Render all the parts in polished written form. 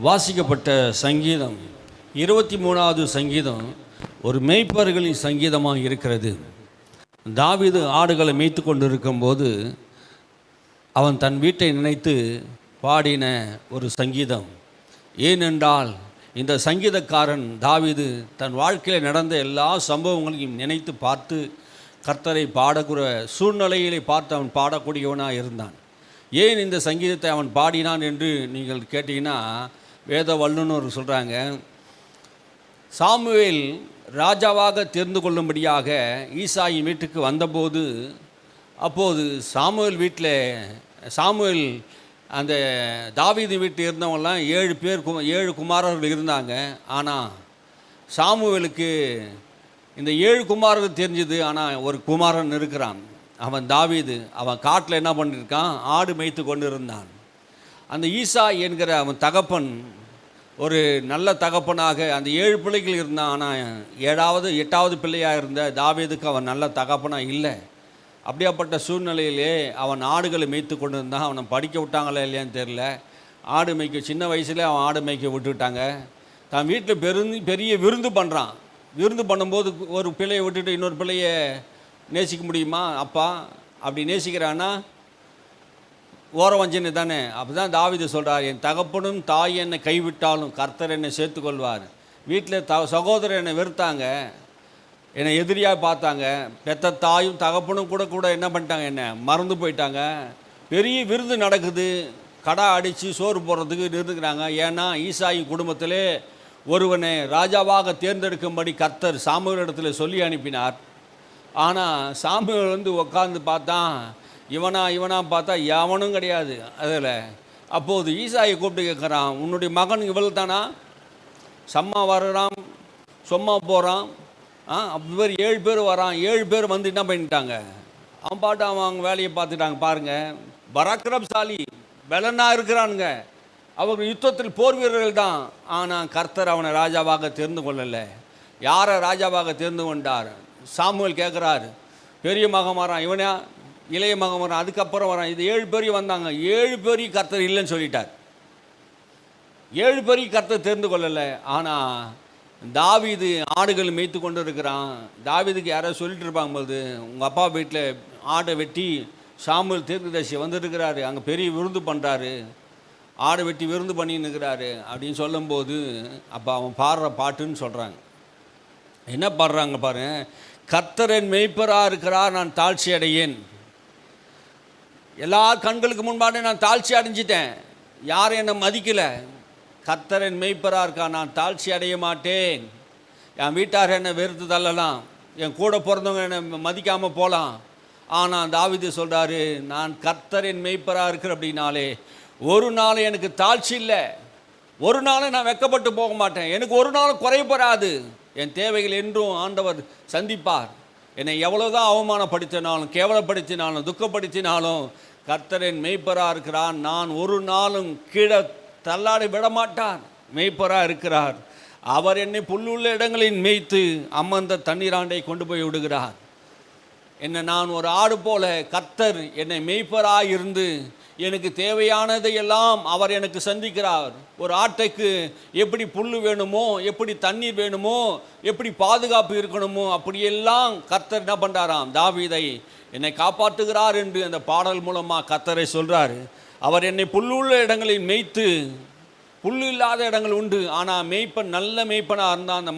வாசிக்கப்பட்ட சங்கீதம் 23வது சங்கீதம் ஒரு மேய்ப்பர்களின் சங்கீதமாக இருக்கிறது. தாவீது ஆடுகளை மேய்த்து கொண்டிருக்கும்போது அவன் தன் வீட்டை நினைத்து பாடின ஒரு சங்கீதம். ஏனென்றால் இந்த சங்கீதக்காரன் தாவீது தன் வாழ்க்கையில் நடந்த எல்லா சம்பவங்களையும் நினைத்து பார்த்து கர்த்தரை பாடக்கூட சூழ்நிலைகளை பார்த்து அவன் பாடக்கூடியவனாக இருந்தான். ஏன் இந்த சங்கீதத்தை அவன் பாடினான் என்று நீங்கள் கேட்டீங்கன்னா, வேத வல்லுநர் சொல்கிறாங்க, சாமுவேல் ராஜாவாக தெரிந்து கொள்ளும்படியாக ஈசாயின் வீட்டுக்கு வந்தபோது, அப்போது சாமுவேல் அந்த தாவீது வீட்டில் இருந்தவங்களாம் 7 குமாரர்கள் இருந்தாங்க. ஆனால் சாமுவேலுக்கு இந்த 7 குமாரர்கள் தெரிஞ்சது. ஆனால் ஒரு குமாரன் இருக்கிறான், அவன் தாவீது. அவன் காட்டில் என்ன பண்ணியிருக்கான், ஆடு மேய்த்து கொண்டு இருந்தான். அந்த ஈசா என்கிற அவன் தகப்பன் ஒரு நல்ல தகப்பனாக அந்த 7 பிள்ளைகள் இருந்தான். ஆனால் 8வது பிள்ளையாக இருந்த தாவீதுக்கு அவன் நல்ல தகப்பனாக இல்லை. அப்படியாப்பட்ட சூழ்நிலையிலே அவன் ஆடுகளை மேய்த்து கொண்டு இருந்தான். அவனை படிக்க விட்டாங்களா இல்லையான்னு தெரில. ஆடு மேய்க்க சின்ன வயசுலேயே அவன் ஆடு மேய்க்க விட்டுவிட்டாங்க. தான் வீட்டில் பெரிய விருந்து பண்ணுறான். விருந்து பண்ணும்போது ஒரு பிள்ளையை விட்டுட்டு இன்னொரு பிள்ளையை நேசிக்க முடியுமா? அப்பா அப்படி நேசிக்கிறான்னா ஓரவஞ்சனை தானே. அப்போ தான் தாவீது சொல்கிறார், என் தகப்பனும் தாய் என்னை கைவிட்டாலும் கர்த்தர் என்னை சேர்த்துக்கொள்வார். வீட்டில் சகோதரர் என்னை வெறுத்தாங்க, என்னை எதிரியாக பார்த்தாங்க. பெத்த தாயும் தகப்பனும் கூட என்ன பண்ணிட்டாங்க, என்னை மறந்து போயிட்டாங்க. பெரிய விருந்து நடக்குது, கடை அடித்து சோறு போடுறதுக்கு நிறுத்துக்கிறாங்க. ஏன்னா ஈசாயின் குடும்பத்திலே ஒருவனை ராஜாவாக தேர்ந்தெடுக்கும்படி கர்த்தர் சாமுவேலிடத்தில் சொல்லி அனுப்பினார். ஆனால் சாமுவேல் உட்காந்து பார்த்தான், இவனா பார்த்தா எவனும் கிடையாது அதில். அப்போது ஈசாயை கூப்பிட்டு கேட்குறான், உன்னுடைய மகன் இவள் தானா? சம்மா வர்றான், சொம்மா போகிறான். அப்படி பேர் 7 பேர் வரான். 7 பேர் வந்து என்ன பண்ணிட்டாங்க, அவன் பாட்டு அவங்க வேலையை பார்த்துட்டாங்க. பாருங்கள், பராக்கிரமசாலி பலனாக இருக்கிறானுங்க, அவங்க யுத்தத்தில் போர் வீரர்கள் தான். ஆனால் கர்த்தர் அவனை ராஜாவாக தெரிந்து கொள்ளலை. யாரை ராஜாவாக தெரிந்து கொண்டார்? சாமுவேல் கேட்குறாரு, பெரிய மகன் வரான், இவனா இளைய மகன் வரான், அதுக்கப்புறம் வரான். இது 7 பேரையும் வந்தாங்க. 7 பேரையும் கர்த்தர் இல்லைன்னு சொல்லிட்டார். 7 பேரையும் கர்த்தர் தெரிந்து கொள்ளலை. ஆனால் தாவீது ஆடுகள் மேய்த்து கொண்டு இருக்கிறான். தாவீதுக்கு யாராவது சொல்லிட்டு இருப்பாங்கும்போது, உங்கள் அப்பா வீட்டில் ஆடை வெட்டி சாமுவேல் தீர்க்கதரிசி வந்துருக்கிறாரு, அங்கே பெரிய விருந்து பண்ணுறாரு, ஆடை வெட்டி விருந்து பண்ணின்னு இருக்கிறாரு அப்படின்னு சொல்லும்போது, அப்போ அவன் பாடுற பாட்டுன்னு சொல்கிறாங்க. என்ன பாடுறாங்க பாரு, கர்த்தரின் மெய்ப்பராக இருக்கிறார், நான் தாழ்ச்சி அடையேன். எல்லா கண்களுக்கு முன்பாடு நான் தாழ்ச்சி அடைஞ்சிட்டேன், யாரும் என்னை மதிக்கலை. கர்த்தரின் மெய்ப்பராக இருக்கா, நான் தாழ்ச்சி அடைய மாட்டேன். என் வீட்டார் என்னை வெறுத்து தள்ளலாம், என் கூட பிறந்தவங்க என்னை மதிக்காமல் போகலாம். ஆனால் தாவீது சொல்கிறாரு, நான் கர்த்தரின் மெய்ப்பராக இருக்கிற அப்படின்னாலே ஒரு நாள் எனக்கு தாழ்ச்சி இல்லை, ஒரு நாள் நான் வெட்கப்பட்டு போக மாட்டேன், எனக்கு ஒரு நாள் குறைபடாது. என் தேவைகள் என்றும் ஆண்டவர் சந்திப்பார். என்னை எவ்வளோதான் அவமானப்படுத்தினாலும் கேவலப்படுத்தினாலும் துக்கப்படுத்தினாலும் கர்த்தரின் மெய்ப்பராக இருக்கிறார், நான் ஒரு நாளும் கீழே தள்ளாடி விடமாட்டார். மெய்ப்பராக இருக்கிறார். அவர் என்னை புல்லுள்ள இடங்களில் மேய்த்து அம்மந்த தண்ணீராண்டை கொண்டு போய் விடுகிறார். என்னை நான் ஒரு ஆடு போல கர்த்தர் என்னை மெய்ப்பராக இருந்து எனக்கு தேவையானதை எல்லாம் அவர் எனக்கு சந்திக்கிறார். ஒரு ஆட்டைக்கு எப்படி புல் வேணுமோ, எப்படி தண்ணீர் வேணுமோ, எப்படி பாதுகாப்பு இருக்கணுமோ, அப்படியெல்லாம் கர்த்தர் என்ன பண்ணுறாராம், தாவீதை என்னை காப்பாற்றுகிறார் என்று அந்த பாடல் மூலமாக கர்த்தரை சொல்கிறார். அவர் என்னை புல்லுள்ள இடங்களில் மேய்த்து, புல் இல்லாத இடங்கள் உண்டு, ஆனால் மேய்ப்பன் நல்ல மேய்ப்பனாக இருந்தால் அந்த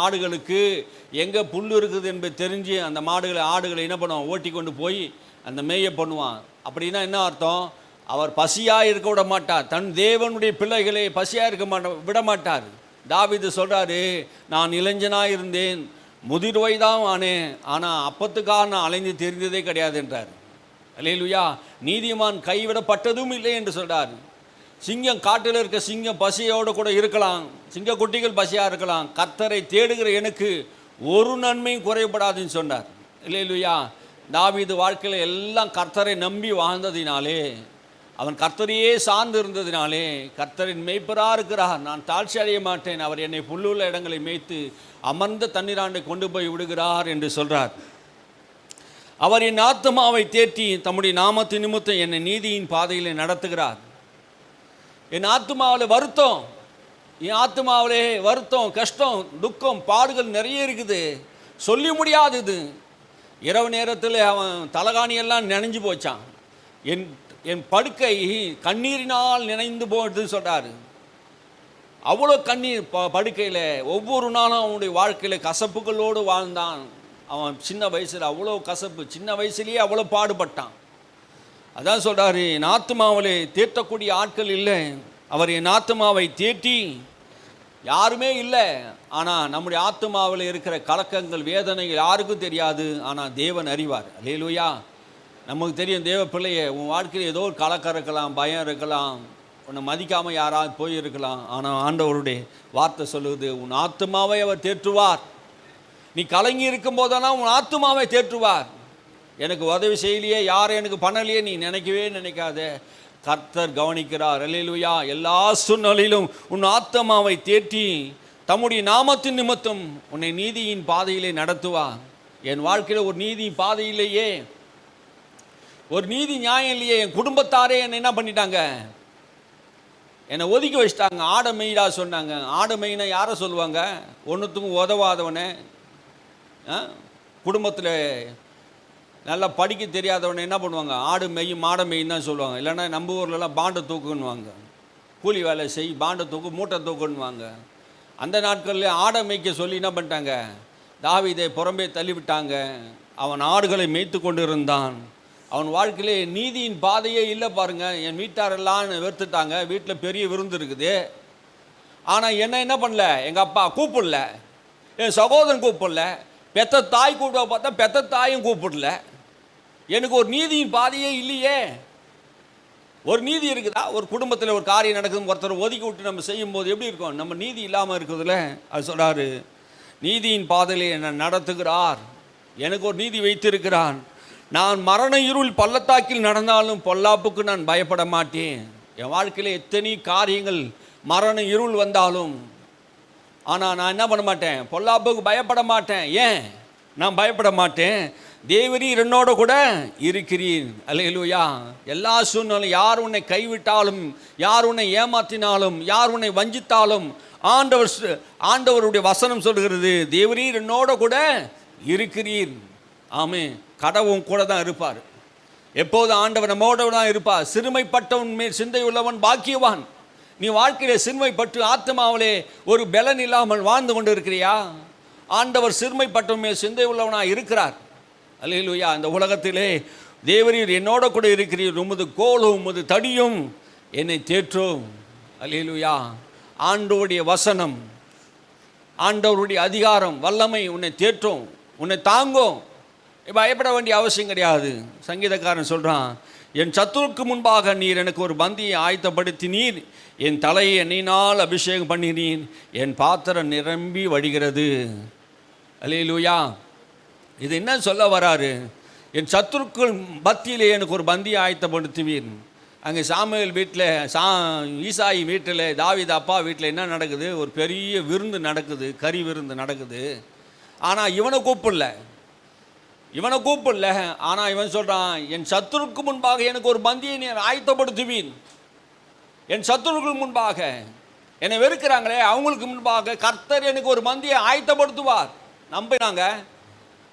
ஆடுகளுக்கு எங்கே புல் இருக்குது என்பது தெரிஞ்சு அந்த ஆடுகளை என்ன பண்ணுவான், ஓட்டி கொண்டு போய் அந்த மேய பண்ணுவான். அப்படின்னா என்ன அர்த்தம், அவர் பசியாக இருக்க விட மாட்டார். தன் தேவனுடைய பிள்ளைகளை பசியாக இருக்க விட மாட்டார். தாவீது சொல்கிறாரு, நான் இளைஞனாக இருந்தேன், முதிர் வயதாக ஆனேன், ஆனால் அப்பத்துக்காக நான் அலைந்து தெரிந்ததே கிடையாது என்றார். அல்லேலூயா. நீதிமான் கைவிடப்பட்டதும் இல்லை என்று சொல்கிறார். சிங்கம், காட்டில் இருக்க சிங்கம் பசியோடு கூட இருக்கலாம், சிங்க குட்டிகள் பசியாக இருக்கலாம், கர்த்தரை தேடுகிற எனக்கு ஒரு நன்மையும் குறைபடாதுன்னு சொன்னார். அல்லேலூயா. தாவீது வாழ்க்கையில் எல்லாம் கர்த்தரை நம்பி வாழ்ந்ததினாலே, அவன் கர்த்தரையே சார்ந்து இருந்ததினாலே கர்த்தரின் மெய்ப்பராக இருக்கிறார், நான் தாழ்ச்சி அடைய மாட்டேன், அவர் என்னை புல்லுள்ள இடங்களை மேய்த்து அமர்ந்த தண்ணீராண்டை கொண்டு போய் விடுகிறார் என்று சொல்கிறார். அவர் என் ஆத்துமாவை தேற்றி தம்முடைய நாமத்தின் நிமித்தம் என்னை நீதியின் பாதையில் நடத்துகிறார். என் ஆத்துமாவில் வருத்தம், என் ஆத்மாவிலே வருத்தம், கஷ்டம், துக்கம், பாடுகள் நிறைய இருக்குது, சொல்லி முடியாதது. இரவு நேரத்தில் அவன் தலகாணியெல்லாம் நினைஞ்சு போச்சான். என் படுக்கை கண்ணீரினால் நினைந்து போடுது சொல்கிறாரு. அவ்வளோ கண்ணீர் படுக்கையில். ஒவ்வொரு நாளும் அவனுடைய வாழ்க்கையில் கசப்புகளோடு வாழ்ந்தான். அவன் சின்ன வயசில் அவ்வளோ கசப்பு, சின்ன வயசுலேயே அவ்வளோ பாடுபட்டான். அதான் சொல்கிறாரு, என் ஆத்மாவிலே தேற்றக்கூடிய ஆட்கள் இல்லை. அவர் என் ஆத்மாவை தேற்றி யாருமே இல்லை. ஆனால் நம்முடைய ஆத்மாவில் இருக்கிற கலக்கங்கள், வேதனைகள் யாருக்கும் தெரியாது. ஆனால் தேவன் அறிவார். அல்லேலூயா. நமக்கு தெரியும், தேவ பிள்ளையை உன் வாழ்க்கையில் ஏதோ ஒரு கலக்கம் இருக்கலாம், பயம் இருக்கலாம், உன்னை மதிக்காமல் யாராவது போயிருக்கலாம். ஆனால் ஆண்டவருடைய வார்த்தை சொல்லுவது, உன் ஆத்மாவை அவர் தேற்றுவார். நீ கலங்கி இருக்கும் போதெல்லாம் உன் ஆத்மாவை தேற்றுவார். எனக்கு உதவி செய்யலையே, யாரும் எனக்கு பண்ணலையே நீ நினைக்கவே நினைக்காத. கர்த்தர் கவனிக்கிறார். அல்லேலூயா. எல்லா சூழ்நிலையிலும் உன் ஆத்மாவை தேற்றி தம்முடைய நாமத்தின் நிமித்தம் உன்னை நீதியின் பாதையிலே நடத்துவார். என் வாழ்க்கையில் ஒரு நீதி பாதையிலேயே, ஒரு நீதி நியாயம் இல்லையே. என் குடும்பத்தாரே என்னை என்ன பண்ணிட்டாங்க, என்னை ஒதுக்கி வச்சிட்டாங்க. ஆடை மெய்டா சொன்னாங்க. ஆடை மெய்னா யாரை சொல்லுவாங்க? ஒன்றுத்துக்கும் உதவாதவனே, குடும்பத்தில் நல்லா படிக்க தெரியாதவனை என்ன பண்ணுவாங்க, ஆடு மெய்யும் மாடை மெய்யும் தான் சொல்லுவாங்க. இல்லைன்னா நம்ம ஊர்லலாம் பாண்டை தூக்குன்னுவாங்க. கூலி வேலை செய், பாண்டை தூக்கு, மூட்டை தூக்குன்னுவாங்க. அந்த நாட்களில் ஆடை மேய்க்க சொல்லி என்ன பண்ணிட்டாங்க, தாவீதை புறம்பே தள்ளிவிட்டாங்க. அவன் ஆடுகளை மேய்த்து கொண்டு இருந்தான். அவன் வாழ்க்கையிலே நீதியின் பாதையே இல்லை பாருங்கள். என் வீட்டாரெல்லாம் வெறுத்துட்டாங்க. வீட்டில் பெரிய விருந்து இருக்குது. ஆனால் என்ன பண்ணல, எங்கள் அப்பா கூப்பிடல, என் சகோதரன் கூப்பிடல, பெத்த தாய் கூப்பிட பார்த்தா பெத்த தாயும் கூப்பிடல. எனக்கு ஒரு நீதியின் பாதையே இல்லையே. ஒரு நீதி இருக்குதா? ஒரு குடும்பத்தில் ஒரு காரியம் நடக்குது, ஒருத்தர் ஒதுக்கி விட்டு நம்ம செய்யும்போது எப்படி இருக்கும்? நம்ம நீதி இல்லாமல் இருக்குதுல்ல. அது சொல்கிறாரு, நீதியின் பாதையிலே என்னை நடத்துகிறார். எனக்கு ஒரு நீதி வைத்திருக்கிறான். நான் மரண இருள் பள்ளத்தாக்கில் நடந்தாலும் பொல்லாப்புக்கு நான் பயப்பட மாட்டேன். என் வாழ்க்கையில் எத்தனை காரியங்கள் மரண இருள் வந்தாலும், ஆனால் நான் என்ன பண்ண மாட்டேன், பொல்லாப்புக்கு பயப்பட மாட்டேன். ஏன் நான் பயப்பட மாட்டேன்? தேவரீர் என்னோட கூட இருக்கிறீர். அல்லேலூயா. எல்லா சூழ்நிலையும் யார் உன்னை கைவிட்டாலும், யார் உன்னை ஏமாற்றினாலும், யார் உன்னை வஞ்சித்தாலும், ஆண்டவருடைய வசனம் சொல்கிறது, தேவரீர் என்னோட கூட இருக்கிறீர். ஆமே. கடவுள் கூட தான் இருப்பார். எப்போது ஆண்டவர் நம்மோட தான் இருப்பார். சிறுமைப்பட்டவன் மேல் சிந்தை உள்ளவன் பாக்கியவான். நீ வாழ்க்கையில் சிறுமைப்பட்டு ஆத்மாவிலே ஒரு பலன் இல்லாமல் வாழ்ந்து கொண்டு இருக்கிறியா? ஆண்டவர் சிறுமைப்பட்டவன் மேல் சிந்தை உள்ளவனாக இருக்கிறார். அல்லேலூயா. இந்த உலகத்திலே தேவரீர் என்னோட கூட இருக்கிறீர், உமது கோலும் உமது தடியும் என்னை தேற்றும். அல்லேலூயா. ஆண்டவருடைய வசனம், ஆண்டவருடைய அதிகாரம், வல்லமை உன்னை தேற்றும், உன்னை தாங்கும். பயப்பட வேண்டிய அவசியம் கிடையாது. சங்கீதக்காரன் சொல்கிறான், என் சத்துருக்கு முன்பாக நீர் எனக்கு ஒரு பந்தியை ஆயத்தப்படுத்தினீர், என் தலையை எண்ணெயினால் அபிஷேகம் பண்ணினீர், என் பாத்திரம் நிரம்பி வடிகிறது. அல்லேலூயா. இது என்ன சொல்ல வராரு? என் சத்துருக்கள் மத்தியிலே எனக்கு ஒரு பந்தியை ஆயத்தப்படுத்துவீர். அங்கே சாமுவேல் வீட்டில், ஈசாயி வீட்டில், தாவீது அப்பா வீட்டில் என்ன நடக்குது? ஒரு பெரிய விருந்து நடக்குது, கறி விருந்து நடக்குது. ஆனால் இவனை கூப்பிடல. ஆனால் இவன் சொல்கிறான், என் சத்துருக்கு முன்பாக எனக்கு ஒரு பந்தியை நீ ஆயத்தப்படுத்துவீன். என் சத்துருக்கள் முன்பாக, என்னை வெறுக்கிறாங்களே அவங்களுக்கு முன்பாக கர்த்தர் எனக்கு ஒரு பந்தியை ஆயத்தப்படுத்துவார். நம்பினாங்க.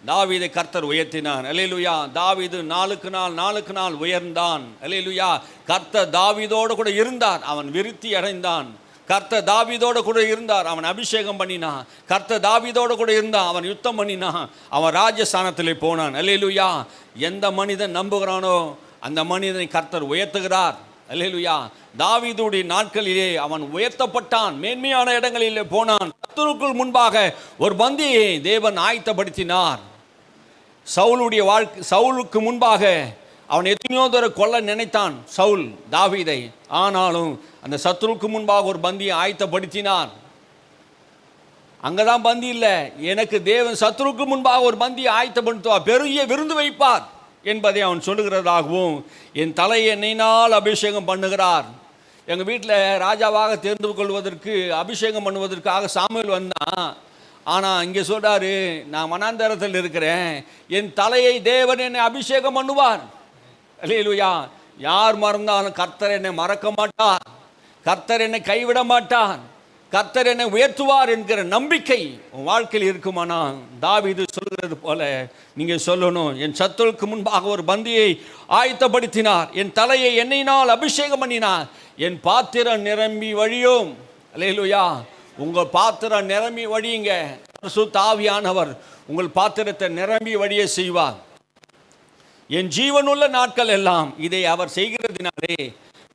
தாவீதை கர்த்தர் உயர்த்தினார். அல்லேலூயா. தாவீது நாளுக்கு நாள் உயர்ந்தான். அல்லேலூயா. கர்த்தர் தாவீதோடு கூட இருந்தார். அவன் விருத்தி அடைந்தான். கர்த்தர் தாவீதோடு கூட இருந்தார். அவன் அபிஷேகம் பண்ணினான். கர்த்தர் தாவீதோடு கூட இருந்தான். அவன் யுத்தம் பண்ணினான். அவன் ராஜஸ்தானத்திலே போனான். அல்லேலூயா. எந்த மனிதன் நம்புகிறானோ அந்த மனிதனை கர்த்தர் உயர்த்துகிறார். அல்லேலூயா. தாவீதுடைய நாட்களிலே அவன் உயர்த்தப்பட்டான், மேன்மையான இடங்களிலே போனான். கர்த்தருக்குள் முன்பாக ஒரு பந்தியை தேவன் ஆயத்தப்படுத்தினார். சவுலுக்கு முன்பாக அவன் எத்தனையோ தடவை கொல்ல நினைத்தான் சவுல் தாவீதை. ஆனாலும் அந்த சத்துருக்கு முன்பாக ஒரு பந்தியை ஆயத்தப்படுத்தினார். அங்கதான் பந்தி இல்லை, எனக்கு தேவன் சத்துருக்கு முன்பாக ஒரு பந்தியை ஆயத்தப்படுத்துவார், பெரிய விருந்து வைப்பார் என்பதை அவன் சொல்லுகிறதாகவும், என் தலையை எண்ணெயினால் அபிஷேகம் பண்ணுகிறார். எங்கள் வீட்டில் ராஜாவாக தேர்ந்து கொள்வதற்கு அபிஷேகம் பண்ணுவதற்காக சாமுவேல் வந்தான். ஆனால் இங்கே சொல்கிறாரு, நான் வனாந்தரத்தில் இருக்கிறேன், என் தலையை தேவன் என்னை அபிஷேகம் பண்ணுவார். அல்லேலூயா. யார் மறந்தாலும் கர்த்தர் என்னை மறக்க மாட்டார். கர்த்தர் என்னை கைவிட மாட்டார். கர்த்தர் என்னை உயர்த்துவார் என்கிற நம்பிக்கை உன் வாழ்க்கையில் இருக்குமானா தாவீது சொல்கிறது போல நீங்கள் சொல்லணும். என் சத்துருக்கு முன்பாக ஒரு பந்தியை ஆயத்தப்படுத்தினார், என் தலையை எண்ணெயினால் அபிஷேகம் பண்ணினார், என் பாத்திரம் நிரம்பி வழியும். அல்லேலூயா. உங்கள் பாத்திரம் நிரம்பி வழியுங்க. பரிசுத்த ஆவியானவர் உங்கள் பாத்திரத்தை நிரம்பி வழிய செய்வார். என் ஜீவனுள்ள நாட்கள் எல்லாம் இதை அவர் செய்கிறதினாலே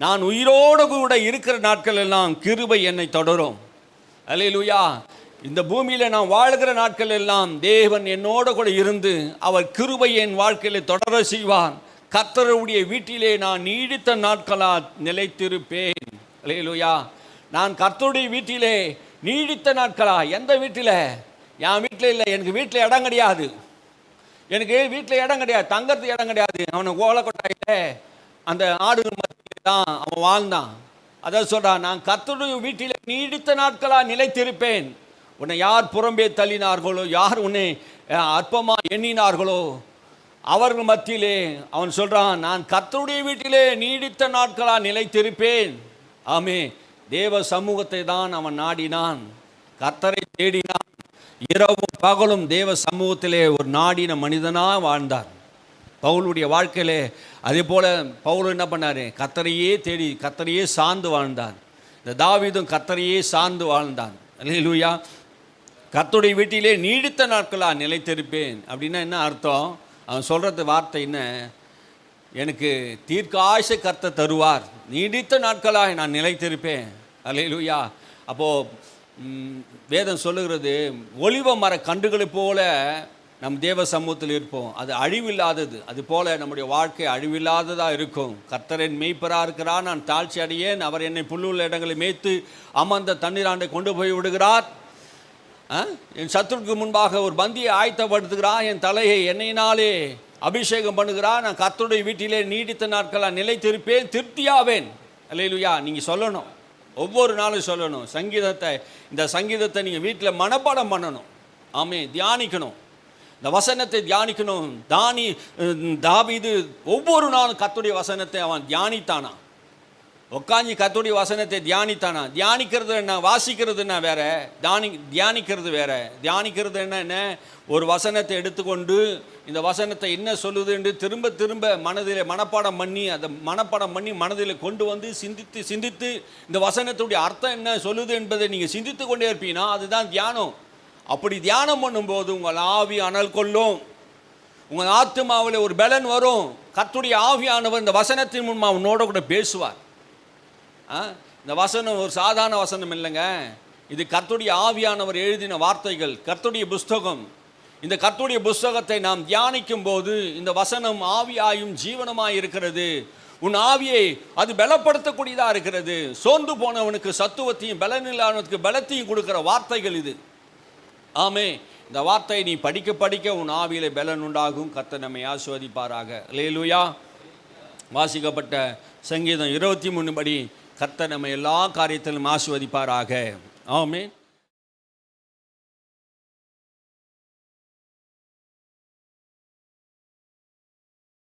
நான் உயிரோடு கூட இருக்கிற நாட்கள் எல்லாம் கிருபை என்னை தொடரும். அல்லேலூயா. இந்த பூமியில் நான் வாழ்கிற நாட்கள் எல்லாம் தேவன் என்னோடு கூட இருந்து அவர் கிருபை என் வாழ்க்கையில் தொடர செய்வார். கர்த்தருடைய வீட்டிலே நான் நீடித்த நாட்களாக நிலைத்திருப்பேன். அல்லேலூயா. நான் கர்த்தருடைய வீட்டிலே நீடித்த நாட்களா? எந்த வீட்டில்? என் வீட்டில் இல்லை. எனக்கு வீட்டில் இடம் கிடையாது. எனக்கு வீட்டில் இடம் கிடையாது, தங்கறதுக்கு இடம் கிடையாது. அவனை ஓலக்கொட்டாயில அந்த ஆடுகள் மத்தியில் தான் அவன் வாழ்ந்தான். அதான் சொல்கிறான், நான் கர்த்தருடைய வீட்டில் நீடித்த நாட்களாக நிலைத்திருப்பேன். உன்னை யார் புறம்பே தள்ளினார்களோ, யார் உன்னை அற்பமாக எண்ணினார்களோ அவர்கள் மத்தியிலே அவன் சொல்கிறான், நான் கர்த்தருடைய வீட்டிலே நீடித்த நாட்களாக நிலைத்திருப்பேன். ஆமே. தேவ சமூகத்தை தான் அவன் நாடினான், கர்த்தரை தேடினான். இரவும் பகலும் தேவ சமூகத்திலே ஒரு நாடின மனிதனாக வாழ்ந்தார். பவுலுடைய வாழ்க்கையிலே அதே போல் பவுல் என்ன பண்ணார்? கர்த்தரையே தேடி கர்த்தரையே சார்ந்து வாழ்ந்தார். இந்த தாவீதும் கர்த்தரையே சார்ந்து வாழ்ந்தான். அல்லேலூயா. கர்த்தருடைய வீட்டிலே நீடித்த நாட்களாக நிலைத்திருப்பேன் அப்படின்னா என்ன அர்த்தம்? அவன் சொல்கிறது வார்த்தை என்ன? எனக்கு தீர்க்காயுசை கர்த்தர் தருவார், நீடித்த நாட்களாக நான் நிலைத்திருப்பேன். அல்லேலூயா. அப்போது வேதம் சொல்லுகிறது, ஒலிவ மர கன்றுகளைப் போல நம் தேவ சமூகத்தில் இருப்போம். அது அழிவில்லாதது. அது போல் நம்முடைய வாழ்க்கை அழிவில்லாததாக இருக்கும். கர்த்தரின் மெய்ப்பராக இருக்கிறார், நான் தாழ்ச்சி அடையேன். அவர் என்னை புல்லுள்ள இடங்களை மேய்த்து அமர்ந்த தண்ணீராண்டை கொண்டு போய் விடுகிறார். என் சத்துருக்கு முன்பாக ஒரு பந்தியை ஆயத்தப்படுத்துகிறார், என் தலையை எண்ணெயினாலே அபிஷேகம் பண்ணுகிறார். நான் கர்த்தருடைய வீட்டிலே நீடித்த நாட்களாக நிலைத்திருப்பேன், திருப்தியாவேன். அல்லேலூயா. நீங்கள் சொல்லணும், ஒவ்வொரு நாளும் சொல்லணும். இந்த சங்கீதத்தை நீங்கள் வீட்டில் மனப்பாடம் பண்ணணும். ஆமே. தியானிக்கணும், இந்த வசனத்தை தியானிக்கணும். தாவீது ஒவ்வொரு நாளும் கர்த்தருடைய வசனத்தை அவன் தியானித்தானா, உட்காந்து கர்த்தருடைய வசனத்தை தியானித்தானா. தியானிக்கிறது என்ன, வாசிக்கிறது என்ன வேற, தியானிக்கிறது வேற. தியானிக்கிறது என்ன, ஒரு வசனத்தை எடுத்துக்கொண்டு இந்த வசனத்தை என்ன சொல்லுது என்று திரும்ப திரும்ப மனதில் மனப்பாடம் பண்ணி, அதை மனப்பாடம் பண்ணி மனதில் கொண்டு வந்து சிந்தித்து இந்த வசனத்துடைய அர்த்தம் என்ன சொல்லுது என்பதை நீங்கள் சிந்தித்து கொண்டே இருப்பீங்கன்னா அதுதான் தியானம். அப்படி தியானம் பண்ணும்போது உங்கள் ஆவி அனல் கொள்ளும், உங்கள் ஆத்துமாவில் ஒரு பலன் வரும். கர்த்தருடைய ஆவியானவர் இந்த வசனத்தின் முன்மா அவனோட கூட பேசுவார். இந்த வசனம் ஒரு சாதாரண வசனம் இல்லைங்க. இது கர்த்தருடைய ஆவியானவர் எழுதின வார்த்தைகள், கர்த்தருடைய புஸ்தகம். இந்த கர்த்தருடைய புஸ்தகத்தை நாம் தியானிக்கும் போது இந்த வசனம் ஆவியாயும் ஜீவனமாய் இருக்கிறது. உன் ஆவியை அது பலப்படுத்தக்கூடியதாக இருக்கிறது. சோர்ந்து போனவனுக்கு சத்துவத்தையும் பலனில்லாதவனுக்கு பலத்தையும் கொடுக்கிற வார்த்தைகள் இது. ஆமே. இந்த வார்த்தையை நீ படிக்க படிக்க உன் ஆவியிலே பலன் உண்டாகும். கர்த்தர் நம்மை ஆசீர்வதிப்பாராக. அல்லேலூயா. வாசிக்கப்பட்ட சங்கீதம் 23 படி கர்த்தர் நம்மை எல்லா காரியத்திலும் ஆசீர்வதிப்பாராக. ஆமென்.